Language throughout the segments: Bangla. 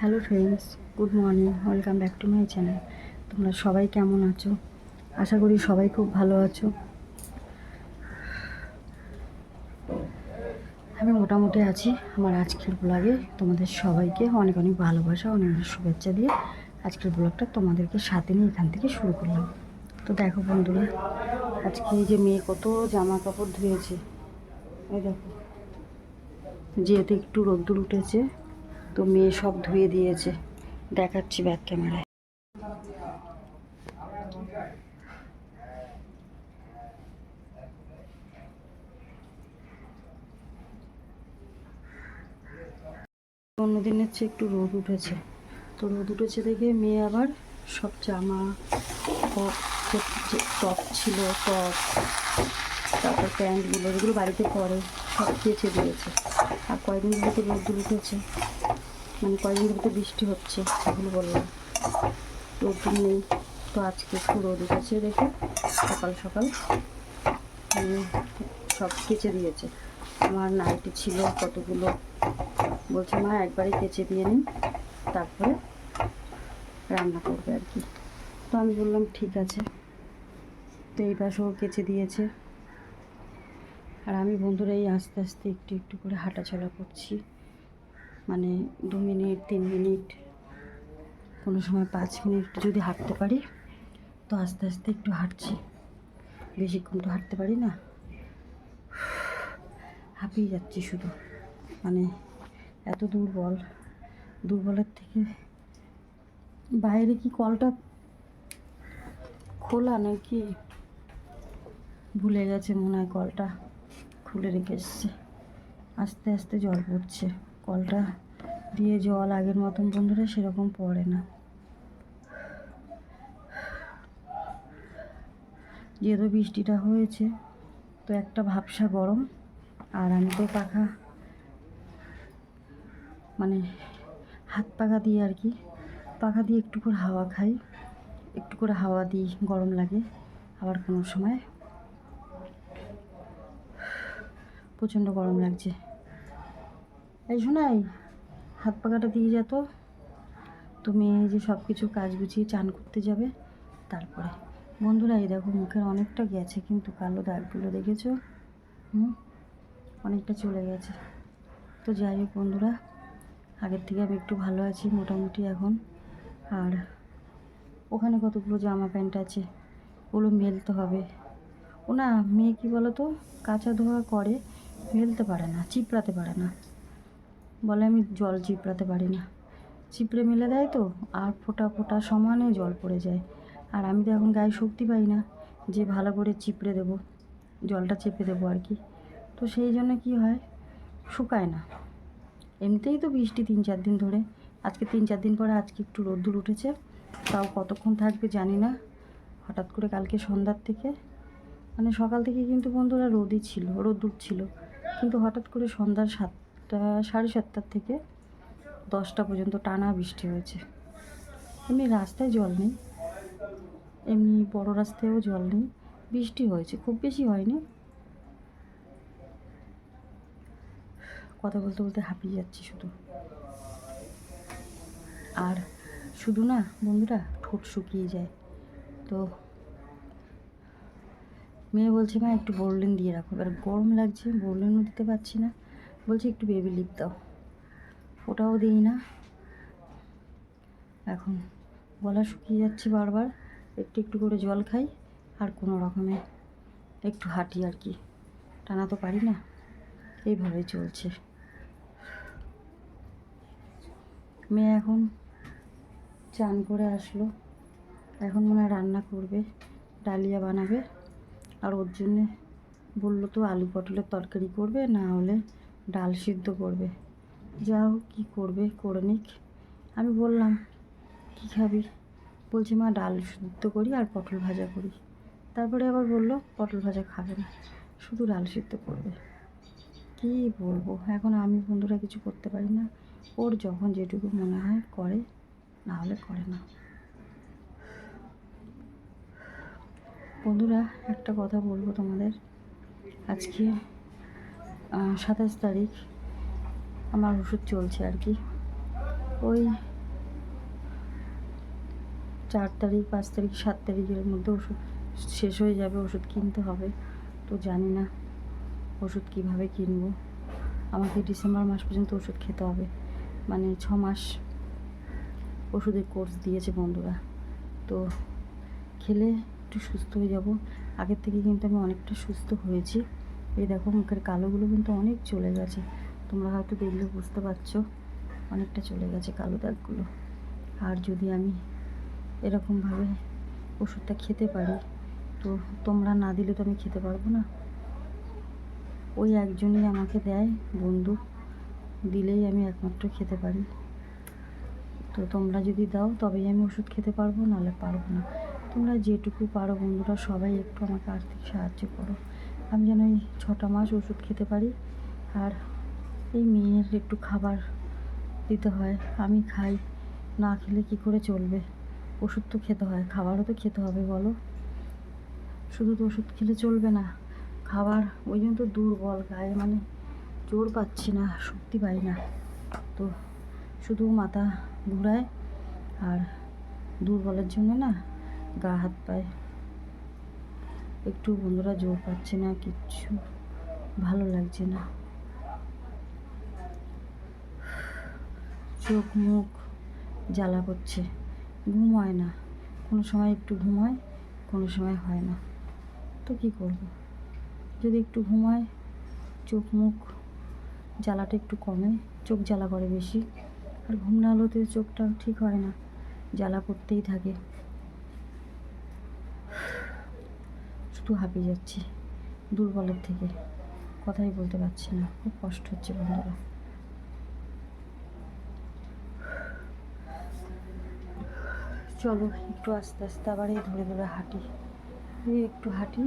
Hello friends, good morning, welcome back to my channel. তোমরা সবাই কেমন আছো? আশা করি সবাই খুব ভালো আছো। আমি মোটামুটি আছি। আমার আজকের ব্লগে তোমাদের সবাইকে অনেক অনেক ভালোবাসা, অনেক অনেক শুভেচ্ছা দিয়ে আজকের ব্লগটা তোমাদেরকে সাথে নিয়ে এখান থেকে শুরু করলাম। তো দেখো বন্ধুরা, আজকে এই যে মেয়ে কত জামা কাপড় ধুয়েছে, এই দেখো, যেহেতু একটু রোদ্দুর উঠেছে তো মেয়ে সব ধুয়ে দিয়েছে। দেখাচ্ছি ব্যাক ক্যামেরায়। অন্যদিনের চেয়ে একটু রোদ উঠেছে, তো রোদ উঠেছে দেখে মেয়ে আবার সব জামা ও টপ ছিল, টপ, তারপর প্যান্টগুলো যেগুলো বাড়িতে পরে সব কেচে দিয়েছে। আর কয়েকদিন ধরে তো রোদ উঠেছে, মানে কয়েকদিন ধরে তো বৃষ্টি হচ্ছে, সেগুলো বললাম রোদ নেই। তো আজকে একটু রোদ উঠেছে দেখে সকাল সকাল সব কেচে দিয়েছে। আমার নাইটি ছিল কতগুলো, বলছে মা একবারে কেচে দিয়ে নিই, তারপরে রান্না করবে আর কি। তো আমি বললাম ঠিক আছে। তো এই পাশেও কেচে দিয়েছে। আর আমি বন্ধুরা এই আস্তে আস্তে একটু একটু করে হাঁটাচলা করছি, মানে 2 মিনিট 3 মিনিট, কোনো সময় 5 মিনিট যদি হাঁটতে পারি তো আস্তে আস্তে একটু হাঁটছি। বেশিক্ষণ তো হাঁটতে পারি না, হাঁপিয়ে যাচ্ছি শুধু, মানে এত দুর্বলের থেকে। বাইরে কি কলটা খোলা নাকি ভুলে গেছে মনে হয়, কলটা খুলে রেখে এসছে। আস্তে আস্তে জল পড়ছে, কলটা দিয়ে জল আগের মতন বন্ধুরা সেরকম পড়ে না। যেহেতু বৃষ্টিটা হয়েছে তো একটা ভাবসা গরম। আর আমি তো পাখা, মানে হাত পাখা দিয়ে আর কি, পাখা দিয়ে একটু করে হাওয়া খাই, একটু করে হাওয়া দিই, গরম লাগে। আবার কোনো সময় প্রচণ্ড গরম লাগছে। এই শোনাই, হাত পাখাটা দিয়ে যেত। তুমি এই যে সব কিছু কাজ গুছিয়ে চান করতে যাবে, তারপরে বন্ধুরা এই দেখো মুখের অনেকটা গেছে, কিন্তু কালো দাগগুলো দেখেছো? অনেকটা চলে গেছে। তো যাই হোক বন্ধুরা, আগের থেকে আমি একটু ভালো আছি মোটামুটি এখন। আর ওখানে কতগুলো জামা প্যান্ট আছে, ওগুলো মেলতে হবে। ও না, মেয়ে কী বলো তো, কাচা ধোয়া করে, মেলতে পারে না, চিপড়াতে পারে না, বলে আমি জল চিপড়াতে পারি না। চিপড়ে মেলে দেয় তো, আর ফোঁটা ফোঁটা সমানে জল পড়ে যায়। আর আমি তো এখন গায়ে শক্তি পাই না যে ভালো করে চিপড়ে দেবো, জলটা চেপে দেবো আর কি। তো সেই জন্য কি হয়, শুকায় না। এমনিতেই তো বৃষ্টি 3-4 দিন ধরে, আজকে 3-4 দিন পরে আজকে একটু রোদ্দুর উঠেছে, তাও কতক্ষণ থাকবে জানি না। হঠাৎ করে কালকে সন্ধ্যার থেকে, মানে সকাল থেকে কিন্তু বন্ধুরা রোদই ছিল, রোদ্দুর ছিল, কিন্তু হঠাৎ করে সন্ধ্যা 7টা 7:30টার থেকে 10টা পর্যন্ত টানা বৃষ্টি হয়েছে। এমনি রাস্তায় জল নেই, এমনি বড় রাস্তায়ও জল নেই, বৃষ্টি হয়েছে, খুব বেশি হয়নি। কথা বলতে বলতে হাঁপিয়ে যাচ্ছি শুধু। আর শুধু না বন্ধুরা, ঠোঁট শুকিয়ে যায়। তো মেয়ে বলছে মা একটু বোরলিন দিয়ে রাখো, এবার গরম লাগছে, বোরলিনও দিতে পারছি না, বলছে একটু বেবি লিপ দাও, ওটাও দিই না। এখন গলা শুকিয়ে যাচ্ছে বারবার, একটু একটু করে জল খাই, আর কোনো রকমে একটু হাঁটি আর কি, টানা তো পারি না, এইভাবেই চলছে। মেয়ে এখন চান করে আসলো, এখন মনে হয় রান্না করবে, ডালিয়া বানাবে। আর ওর জন্যে বললো তো আলু পটলের তরকারি করবে, না হলে ডাল সিদ্ধ করবে, যা হোক কী করবে করে নিক। আমি বললাম কী খাবি, বলছে মা ডাল সিদ্ধ করি আর পটল ভাজা করি। তারপরে আবার বললো পটল ভাজা খাবে না, শুধু ডাল সিদ্ধ করবে। কী বলবো, এখন আমি বন্ধুরা কিছু করতে পারি না, ওর যখন যেটুকু মনে হয় করে, না হলে করে না। বন্ধুরা একটা কথা বলবো তোমাদের, আজকে 27 তারিখ, আমার ওষুধ চলছে আর কি। ওই 4 তারিখ 5 তারিখ 7 তারিখের মধ্যে ওষুধ শেষ হয়ে যাবে, ওষুধ কিনতে হবে। তো জানি না ওষুধ কীভাবে কিনবো। আমাকে ডিসেম্বর মাস পর্যন্ত ওষুধ খেতে হবে, মানে 6 মাস ওষুধের কোর্স দিয়েছে বন্ধুরা। তো খেলে একটু সুস্থ হয়ে যাব। আগের থেকে কিন্তু আমি অনেকটা সুস্থ হয়েছি। এই দেখো মুখের কালোগুলো কিন্তু অনেক চলে গেছে, তোমরা হয়তো দেখলে বুঝতে পারছো, অনেকটা চলে গেছে কালো দাগগুলো। আর যদি আমি এরকমভাবে ওষুধটা খেতে পারি, তো তোমরা না দিলে তো আমি খেতে পারবো না। ওই একজনই আমাকে দেয়, বন্ধু দিলেই আমি একমাত্র খেতে পারি। তো তোমরা যদি দাও তবেই আমি ওষুধ খেতে পারবো, নাহলে পারবো না। তোমরা যেটুকু পারো বন্ধুরা সবাই একটু আমাকে আর্থিক সাহায্য করো, আমি যেন এই 6টা মাস ওষুধ খেতে পারি। আর এই মেয়ের একটু খাবার দিতে হয়, আমি খাই, না খেলে কি করে চলবে? ওষুধ তো খেতে হয়, খাবারও তো খেতে হবে বলো। শুধু তো ওষুধ খেলে চলবে না, খাবার। ওই জন্য তো দুর্বল গায়ে, মানে জোর পাচ্ছি না, শক্তি পাই না। তো শুধু মাথা ঘুরায়, আর দুর্বলের জন্য না গা হাত পায় একটু বন্ধুরা জোর পাচ্ছে না, কিচ্ছু ভালো লাগছে না। চোখ মুখ জ্বালা করছে, ঘুম হয় না, কোনো সময় একটু ঘুম হয়, কোনো সময় হয় না। তো কী করব? যদি একটু ঘুম হয় চোখ মুখ জ্বালাটা একটু কমে, চোখ জ্বালা করে বেশি। আর ঘুম না হলেও তো চোখটা ঠিক হয় না, জ্বালা করতেই থাকে। শুধু হাঁপিয়ে যাচ্ছি দুর্বলের থেকে, কথাই বলতে পারছি না, খুব কষ্ট হচ্ছে বন্ধুরা। চলো একটু আস্তে আস্তে আবার এই ধরে ধরে হাঁটি, এই একটু হাঁটি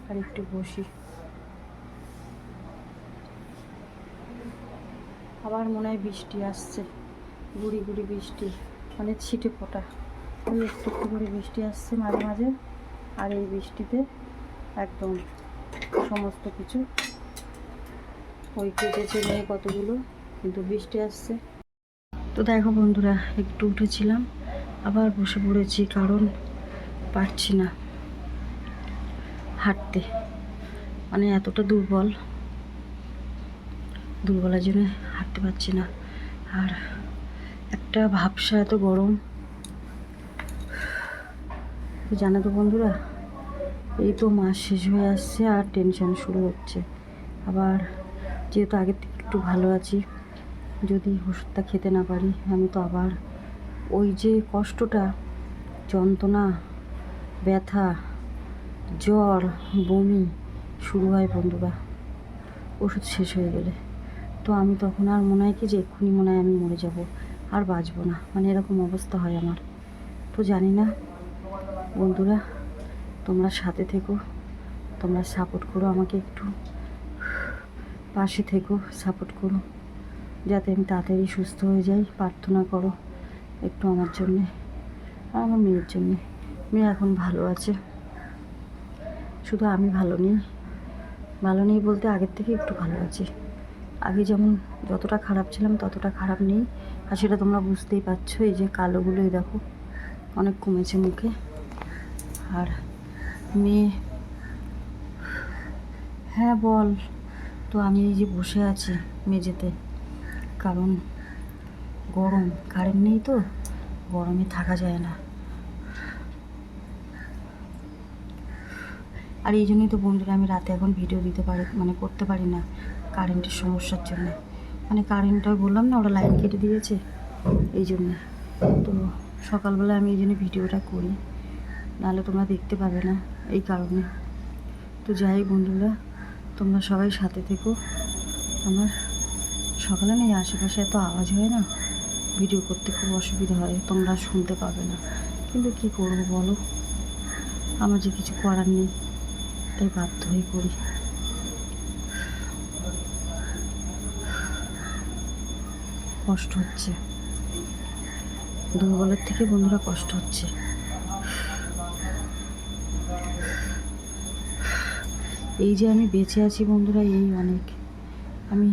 আর একটু বসি। আবার মনে হয় বৃষ্টি আসছে, গুড়ি গুড়ি বৃষ্টি, মানে ছিটে ফোটা, ওই একটু একটু করে বৃষ্টি আসছে মাঝে মাঝে। আর এই বৃষ্টিতে একদম সমস্ত কিছু ওই কেটেছে নিয়ে কতগুলো, কিন্তু বৃষ্টি আসছে। তো দেখো বন্ধুরা একটু উঠেছিলাম, আবার বসে পড়েছি, কারণ পারছি না হাঁটতে, মানে এতটা দুর্বলের জন্য হাঁটতে পারছি না। আর একটা ভাবসা, এত গরম। তো জানো তো বন্ধুরা, এই তো মাস শেষ হয়ে আসছে আর টেনশন শুরু হচ্ছে আবার। যেহেতু আগের থেকে একটু ভালো আছি, যদি ওষুধটা খেতে না পারি, আমি তো আবার ওই যে কষ্টটা, যন্ত্রণা, ব্যথা, জ্বর, বমি শুরু হয় বন্ধুরা ওষুধ শেষ হয়ে গেলে। তো আমি তখন আর মনে হয় কি যে এক্ষুনি মনে হয় আমি মরে যাব, আর বাঁচবো না, মানে এরকম অবস্থা হয় আমার। তো জানি না বন্ধুরা, তোমরা সাথে থেকো, তোমরা সাপোর্ট করো আমাকে, একটু পাশে থেকো, সাপোর্ট করো, যাতে আমি তাড়াতাড়ি সুস্থ হয়ে যাই। প্রার্থনা করো একটু আমার জন্যে আর আমার মেয়ের জন্যে। মেয়ে এখন ভালো আছে, শুধু আমি ভালো নেই বলতে আগের থেকে একটু ভালো আছি। আগে যেমন যতটা খারাপ ছিলাম ততটা খারাপ নেই, আর সেটা তোমরা বুঝতেই পারছো। এই যে কালোগুলো এই দেখো অনেক কমেছে মুখে। আর মেয়ে, হ্যাঁ বল। তো আমি এই যে বসে আছি মেঝেতে, কারণ গরম, কারেন্ট নেই তো, গরমে থাকা যায় না। আর এই জন্যই তো বন্ধুরা আমি রাতে এখন ভিডিও দিতে পারি, মানে করতে পারি না, কারেন্টের সমস্যার জন্য। মানে কারেন্টটা বললাম না, ওরা লাইন কেটে দিয়েছে, এই জন্য। তো সকালবেলা আমি এই জন্য ভিডিওটা করি, নাহলে তোমরা দেখতে পাবে না, এই কারণে। তো যাই বন্ধুরা, তোমরা সবাই সাথে থেকো আমার। সকালে না এই আশেপাশে এত আওয়াজ হয় না, ভিডিও করতে খুব অসুবিধা হয়, তোমরা শুনতে পাবে না। কিন্তু কী করবো বলো, আমার যে কিছু করার নেই, তাই বাধ্য হয়ে করি। কষ্ট হচ্ছে, দুর্বলের থেকে বন্ধুরা কষ্ট হচ্ছে। এই যে আমি বেঁচে আছি বন্ধুরা, এই অনেক। আমি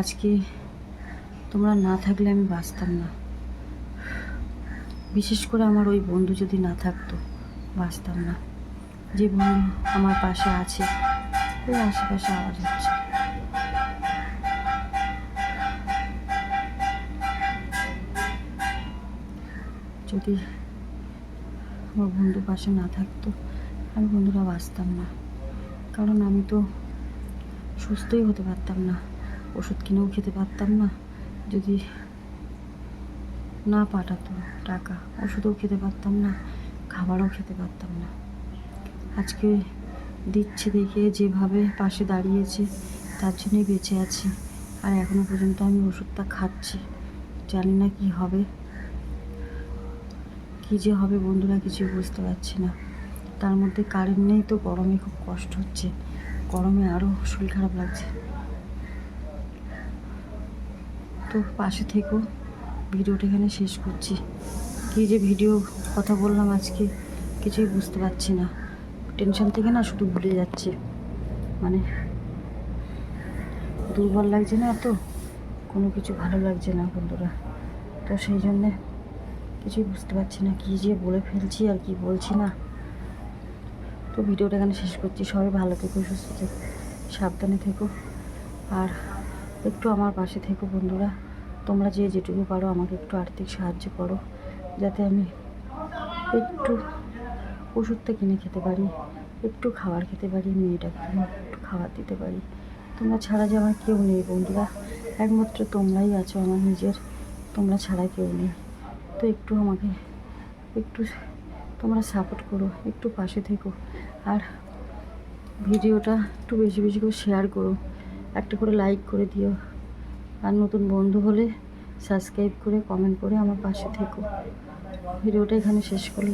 আজকে তোমরা না থাকলে আমি বাঁচতাম না। বিশেষ করে আমার ওই বন্ধু যদি না থাকতো, বাঁচতাম না। যে বন্ধু আমার পাশে আছে, ওই আশেপাশে আওয়াজ হচ্ছে। যদি আমার বন্ধু পাশে না থাকতো, আমি বন্ধুরা বাঁচতাম না। কারণ আমি তো সুস্থই হতে পারতাম না, ওষুধ কিনেও খেতে পারতাম না। যদি না পাঠাতো টাকা, ওষুধও খেতে পারতাম না, খাবারও খেতে পারতাম না। আজকে দিচ্ছে দেখে যেভাবে পাশে দাঁড়িয়েছে, তার জন্যই বেঁচে আছি। আর এখনো পর্যন্ত আমি ওষুধটা খাচ্ছি। জানি না কি হবে, কী যে হবে বন্ধুরা, কিছুই বুঝতে পারছি না। তার মধ্যে কারেন্ট নেই, তো গরমে খুব কষ্ট হচ্ছে। গরমে আরও শরীর খারাপ লাগছে। তো পাশে থেকো। ভিডিওটা এখানে শেষ করছি। কী যে ভিডিও কথা বললাম আজকে, কিছুই বুঝতে পারছি না। টেনশন থেকে না শুধু ভুলে যাচ্ছে, মানে দুর্বল লাগছে না, এত কোনো কিছু ভালো লাগছে না বন্ধুরা। তো সেই জন্যে কিছুই বুঝতে পারছি না কী যে বলে ফেলছি আর কি বলছি না। তো ভিডিওটা এখানে শেষ করছি। সবাই ভালো থেকো, সুস্থ থেকো, সাবধানে থেকো, আর একটু আমার পাশে থেকো বন্ধুরা। তোমরা যে যেটুকু পারো আমাকে একটু আর্থিক সাহায্য করো, যাতে আমি একটু ওষুধটা কিনে খেতে পারি, একটু খাবার খেতে পারি, মেয়েটাকে একটু খাবার দিতে পারি। তোমরা ছাড়া যে আমার কেউ নেই বন্ধুরা, একমাত্র তোমরাই আছো আমার নিজের, তোমরা ছাড়া কেউ নেই। তো একটু আমাকে একটু তোমরা সাপোর্ট করো, একটু পাশে থেকো, আর ভিডিওটা একটু বেশি বেশি করে শেয়ার করো, একটা করে লাইক করে দিও, আর নতুন বন্ধু হলে সাবস্ক্রাইব করে কমেন্ট করে আমার পাশে থেকো। ভিডিওটা এখানে শেষ করলাম।